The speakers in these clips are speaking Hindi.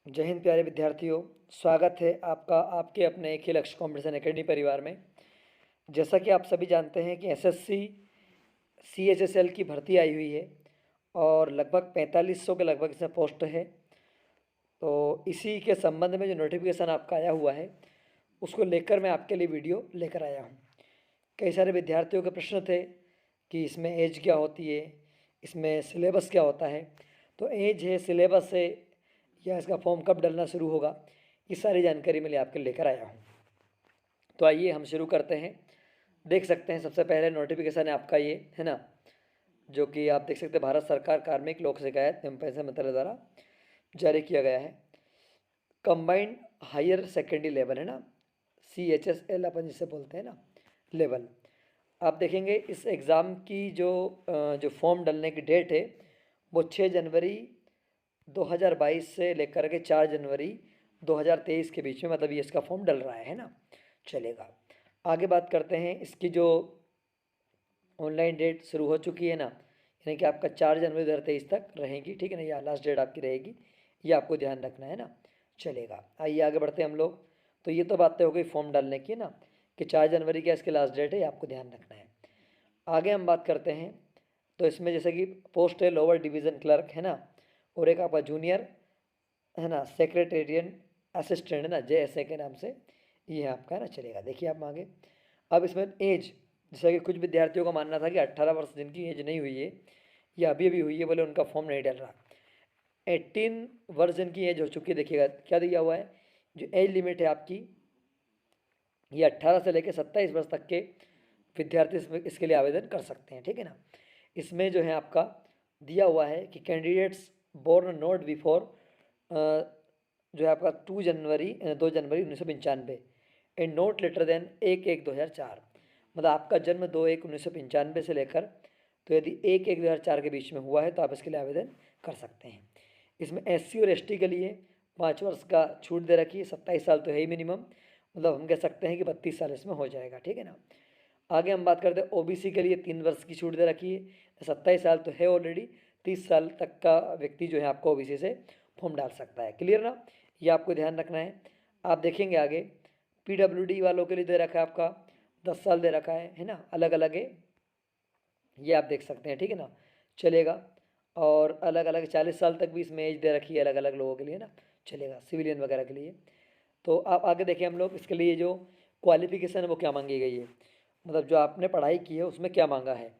जय हिंद प्यारे विद्यार्थियों। स्वागत है आपका आपके अपने खेल लक्ष्य कॉम्पिटिशन एकेडमी परिवार में। जैसा कि आप सभी जानते हैं कि एसएससी सीएचएसएल की भर्ती आई हुई है और लगभग 4500 के लगभग इसमें पोस्ट है। तो इसी के संबंध में जो नोटिफिकेशन आपका आया हुआ है उसको लेकर मैं आपके लिए वीडियो लेकर आया हूँ। कई सारे विद्यार्थियों के प्रश्न थे कि इसमें एज क्या होती है, इसमें सिलेबस क्या होता है। तो एज है, सिलेबस है, या इसका फॉर्म कब डलना शुरू होगा, ये सारी जानकारी मैं आपके लेकर आया हूँ। तो आइए हम शुरू करते हैं। देख सकते हैं सबसे पहले नोटिफिकेशन है आपका ये है ना, जो कि आप देख सकते हैं भारत सरकार कार्मिक लोक शिकायत एवं पेंशन मंत्रालय द्वारा जारी किया गया है। कंबाइंड हायर सेकेंडरी लेवल है ना, CHSL अपन जिसे बोलते हैं ना लेवल। आप देखेंगे इस एग्ज़ाम की जो फॉर्म डलने की डेट है वो 6 जनवरी 2022 से लेकर के 4 जनवरी 2023 के बीच में, मतलब ये इसका फॉर्म डल रहा है ना। चलेगा, आगे बात करते हैं। इसकी जो ऑनलाइन डेट शुरू हो चुकी है ना, यानी कि आपका 4 जनवरी 2023 तक रहेगी, ठीक है ना, या लास्ट डेट आपकी रहेगी, ये आपको ध्यान रखना है ना। चलेगा, आइए आगे बढ़ते हैं हम लोग। तो ये तो बातें हो गई फॉर्म डालने की ना, कि 4 जनवरी का इसकी लास्ट डेट है, ये आपको ध्यान रखना है। आगे हम बात करते हैं। तो इसमें जैसे कि पोस्ट है लोअर डिवीज़न क्लर्क है ना, और एक आपका जूनियर है ना सेक्रेटेरियन असिस्टेंट है ना, JSA के नाम से ये है आपका है ना। चलेगा, देखिए आप आगे। अब इसमें एज, जैसा कि कुछ विद्यार्थियों का मानना था कि 18 वर्ष जिनकी एज नहीं हुई है या अभी अभी हुई है, बोले उनका फॉर्म नहीं डल रहा। 18 वर्ष जिनकी एज हो चुकी है, देखिएगा क्या दिया हुआ है, जो एज लिमिट है आपकी ये 18 से लेकर 27 वर्ष तक के विद्यार्थी इसके लिए आवेदन कर सकते हैं, ठीक है ना। इसमें जो है आपका दिया हुआ है कि कैंडिडेट्स बोर्न नॉट बिफोर जो है आपका 2 जनवरी 1995 एंड नोट लेटर देन 1/1/2004, मतलब आपका जन्म 2/1/1995 से लेकर, तो यदि 1/1/2004 के बीच में हुआ है तो आप इसके लिए आवेदन कर सकते हैं। इसमें SC और ST के लिए 5 वर्ष का छूट दे रखी है। 27 साल तो है ही मिनिमम, मतलब हम कह सकते हैं कि 32 साल इसमें हो जाएगा, ठीक है ना। आगे हम बात करते हैं OBC के लिए 3 वर्ष की छूट दे रखी है। 27 साल तो है ऑलरेडी, 30 साल तक का व्यक्ति जो है आपको OBC से फॉर्म डाल सकता है। क्लियर ना, ये आपको ध्यान रखना है। आप देखेंगे आगे PWD वालों के लिए दे रखा है आपका 10 साल दे रखा है ना, अलग अलग है, ये आप देख सकते हैं, ठीक है ना। चलेगा, और अलग अलग 40 साल तक भी इसमें एज दे रखी है अलग अलग लोगों के लिए ना। चलेगा, सिविलियन वगैरह के लिए। तो आप आगे देखें हम लोग इसके लिए जो क्वालिफिकेशन है वो क्या मांगी गई है, मतलब जो आपने पढ़ाई की है उसमें क्या मांगा है।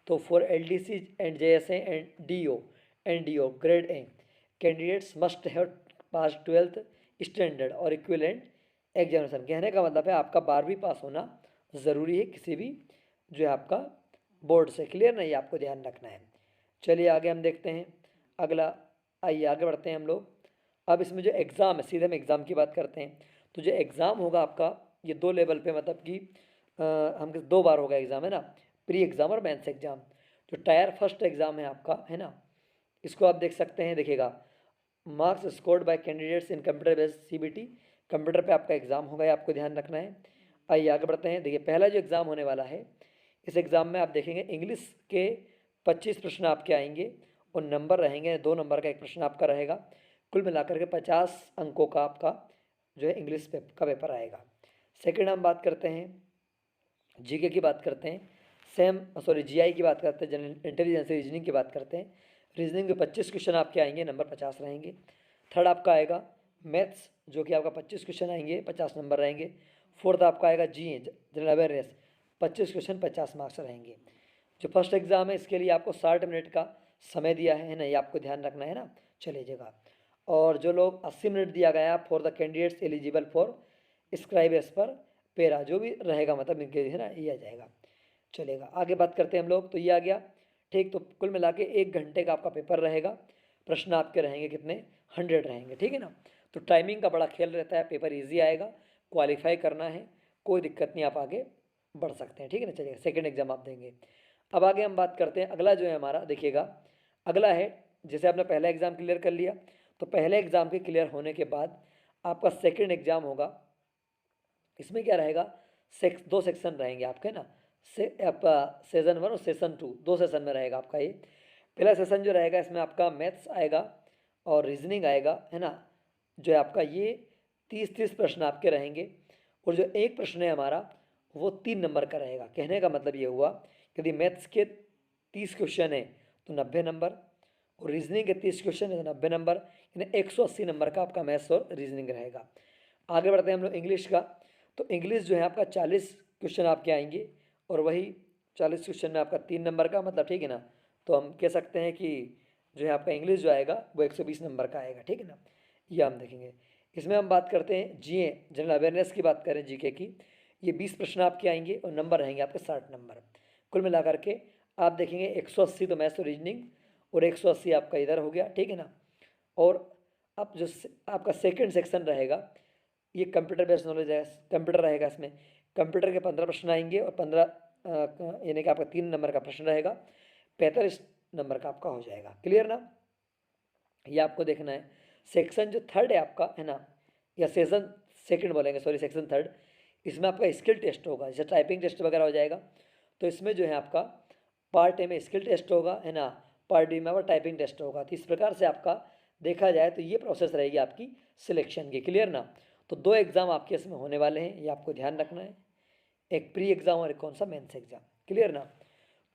तो for LDC and JSA and DO grade A candidates must have pass 12th standard और इक्विवेलेंट एग्जामिनेशन। कहने का मतलब है आपका 12वीं पास होना ज़रूरी है किसी भी जो है आपका बोर्ड से। क्लियर नहीं, आपको ध्यान रखना है। चलिए आगे हम देखते हैं अगला। आइए आगे बढ़ते हैं हम लोग। अब इसमें जो एग्ज़ाम है, सीधे हम एग्ज़ाम की बात करते हैं। तो जो एग्ज़ाम होगा आपका ये 2 लेवल पे, मतलब कि हम 2 बार होगा एग्ज़ाम है ना, प्री एग्ज़ाम और मेंस एग्ज़ाम। जो टायर फर्स्ट एग्ज़ाम है आपका है ना, इसको आप देख सकते हैं, देखिएगा marks scored by candidates in computer based CBT, computer पे आपका एग्ज़ाम होगा, ये आपको ध्यान रखना है। आइए आगे बढ़ते हैं। देखिए पहला जो एग्ज़ाम होने वाला है, इस एग्ज़ाम में आप देखेंगे इंग्लिश के 25 प्रश्न आपके आएंगे और नंबर रहेंगे 2 नंबर का एक प्रश्न आपका रहेगा। कुल मिलाकर के 50 अंकों का आपका जो है इंग्लिश का पेपर आएगा। सेकेंड हम बात करते हैं GK की बात करते हैं, GI की बात करते हैं, जनरल इंटेलिजेंस रीजनिंग की बात करते हैं। रीजनिंग के 25 क्वेश्चन आपके आएंगे, नंबर 50 रहेंगे। थर्ड आपका आएगा मैथ्स, जो कि आपका 25 क्वेश्चन आएंगे, 50 नंबर रहेंगे। फोर्थ आपका आएगा GE general awareness, 25 question 50 marks रहेंगे। जो फर्स्ट एग्ज़ाम है इसके लिए आपको 60 मिनट का समय दिया है ना, ये आपको ध्यान रखना है ना। चलिएगा, और जो लोग 80 मिनट दिया गया for the candidates eligible for scribe S पर पेरा, जो भी रहेगा मतलब इनके है ना, ये आ जाएगा। चलेगा, आगे बात करते हैं हम लोग। तो ये आ गया, ठीक। तो कुल मिला के 1 घंटे का आपका पेपर रहेगा। प्रश्न आपके रहेंगे कितने, 100 रहेंगे, ठीक है ना। तो टाइमिंग का बड़ा खेल रहता है, पेपर ईजी आएगा, क्वालिफाई करना है, कोई दिक्कत नहीं, आप आगे बढ़ सकते हैं, ठीक है ना। चलिए सेकेंड एग्जाम आप देंगे। अब आगे हम बात करते हैं अगला जो है हमारा, देखिएगा अगला है, जैसे आपने पहला एग्ज़ाम क्लियर कर लिया, तो पहले एग्ज़ाम के क्लियर होने के बाद आपका सेकेंड एग्ज़ाम होगा। इसमें क्या रहेगा, 2 सेक्शन रहेंगे आपके ना, आपका सेशन 1 और सेशन 2, 2 सेशन में रहेगा आपका ये। पहला सेशन जो रहेगा इसमें आपका मैथ्स आएगा और रीजनिंग आएगा है ना, जो है आपका ये 30-30 प्रश्न आपके रहेंगे, और जो एक प्रश्न है हमारा वो 3 नंबर का रहेगा। कहने का मतलब ये हुआ, यदि मैथ्स के 30 क्वेश्चन है तो 90 नंबर, और रीजनिंग के 30 क्वेश्चन है तो 90 नंबर, यानी 180 नंबर का आपका मैथ्स और रीजनिंग रहेगा। आगे बढ़ते हैं हम लोग इंग्लिश का। तो इंग्लिश जो है आपका 40 क्वेश्चन आपके आएंगे, और वही 40 क्वेश्चन में आपका 3 नंबर का, मतलब ठीक है ना। तो हम कह सकते हैं कि जो है आपका इंग्लिश जो आएगा वो 120 नंबर का आएगा, ठीक है ना। ये हम देखेंगे। इसमें हम बात करते हैं जीए, जनरल अवेयरनेस की बात करें जीके की, ये 20 प्रश्न आपके आएंगे और नंबर रहेंगे आपके 60 नंबर। कुल मिलाकर के आप देखेंगे 180 तो मैथ्स और रीजनिंग, और 180 आपका इधर हो गया, ठीक है ना। और अब जो आपका सेकंड सेक्शन रहेगा ये कंप्यूटर बेस्ड नॉलेज है, कंप्यूटर रहेगा। इसमें कंप्यूटर के 15 प्रश्न आएंगे, और 15 यानी कि आपका 3 नंबर का प्रश्न रहेगा, 45 नंबर का आपका हो जाएगा। क्लियर ना। ये आपको देखना है। सेक्शन जो थर्ड है आपका, है ना, या सेशन सेकंड बोलेंगे, सॉरी, सेक्शन थर्ड, इसमें आपका स्किल टेस्ट होगा, जैसे टाइपिंग टेस्ट वगैरह हो जाएगा। तो इसमें जो है आपका पार्ट ए में स्किल टेस्ट होगा, है ना, पार्ट बी में आपका टाइपिंग टेस्ट होगा। तो इस प्रकार से आपका देखा जाए तो ये प्रोसेस रहेगी आपकी सिलेक्शन की। क्लियर ना। तो 2 एग्ज़ाम आपके इसमें होने वाले हैं, ये आपको ध्यान रखना है, एक प्री एग्ज़ाम और एक कौन सा मेंस एग्ज़ाम। क्लियर ना।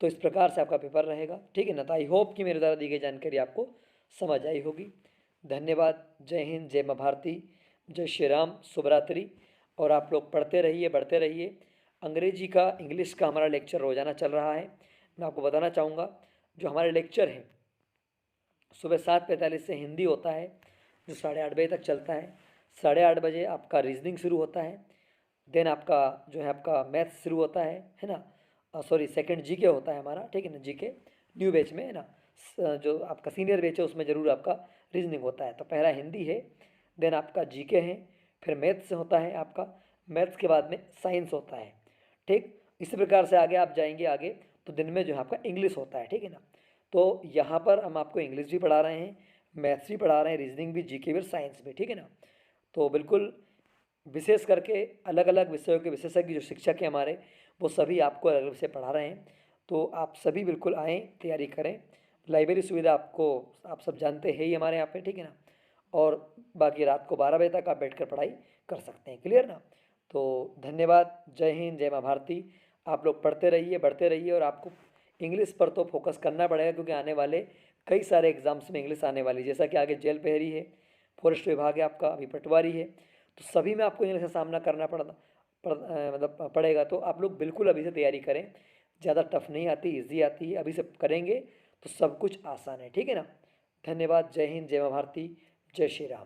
तो इस प्रकार से आपका पेपर रहेगा, ठीक है ना। तो आई होप कि मेरे द्वारा दी गई जानकारी आपको समझ आई होगी। धन्यवाद। जय हिंद, जय माँ भारती, जय श्री राम, शुभ रात्रि। और आप लोग पढ़ते रहिए, बढ़ते रहिए। अंग्रेजी का, इंग्लिश का हमारा लेक्चर रोज़ाना चल रहा है। मैं आपको बताना चाहूँगा, जो हमारे लेक्चर हैं सुबह 7:45 से हिंदी होता है, जो 8:30 बजे तक चलता है। 8:30 बजे आपका रीजनिंग शुरू होता है, देन आपका जो है आपका मैथ्स शुरू होता है ना, सॉरी, सेकंड जीके होता है हमारा, ठीक है ना, जीके न्यू बैच में, है ना। जो आपका सीनियर बैच है उसमें ज़रूर आपका रीजनिंग होता है। तो पहला हिंदी है, देन आपका जीके है, फिर मैथ्स होता है आपका, मैथ्स के बाद में साइंस होता है, ठीक। इसी प्रकार से आगे आप जाएंगे आगे, तो दिन में जो है आपका इंग्लिश होता है, ठीक है ना। तो यहाँ पर हम आपको इंग्लिश भी पढ़ा रहे हैं, मैथ्स भी पढ़ा रहे हैं, रीजनिंग भी, जीके भी और साइंस भी, ठीक है ना। तो बिल्कुल विशेष करके अलग अलग विषयों के विशेषज्ञ जो शिक्षक हैं हमारे, वो सभी आपको अलग अलग विषय पढ़ा रहे हैं। तो आप सभी बिल्कुल आएँ, तैयारी करें। लाइब्रेरी सुविधा आपको, आप सब जानते हैं ही हमारे यहाँ पे, ठीक है ना। और बाकी रात को 12 बजे तक आप बैठकर पढ़ाई कर सकते हैं। क्लियर ना। तो धन्यवाद। जय हिंद, जय माँ भारती। आप लोग पढ़ते रहिए, बढ़ते रहिए, और आपको इंग्लिश पर तो फोकस करना पड़ेगा, क्योंकि आने वाले कई सारे एग्जाम्स में इंग्लिश आने वाली, जैसा कि आगे जेल पहरी है, फॉरेस्ट विभाग है आपका, अभी पटवारी है। तो सभी में आपको इंग्लिश का सामना करना मतलब पड़ेगा। तो आप लोग बिल्कुल अभी से तैयारी करें। ज़्यादा टफ नहीं आती, इजी आती है। अभी से करेंगे तो सब कुछ आसान है, ठीक है ना। धन्यवाद। जय हिंद, जय माँ भारती, जय श्री राम।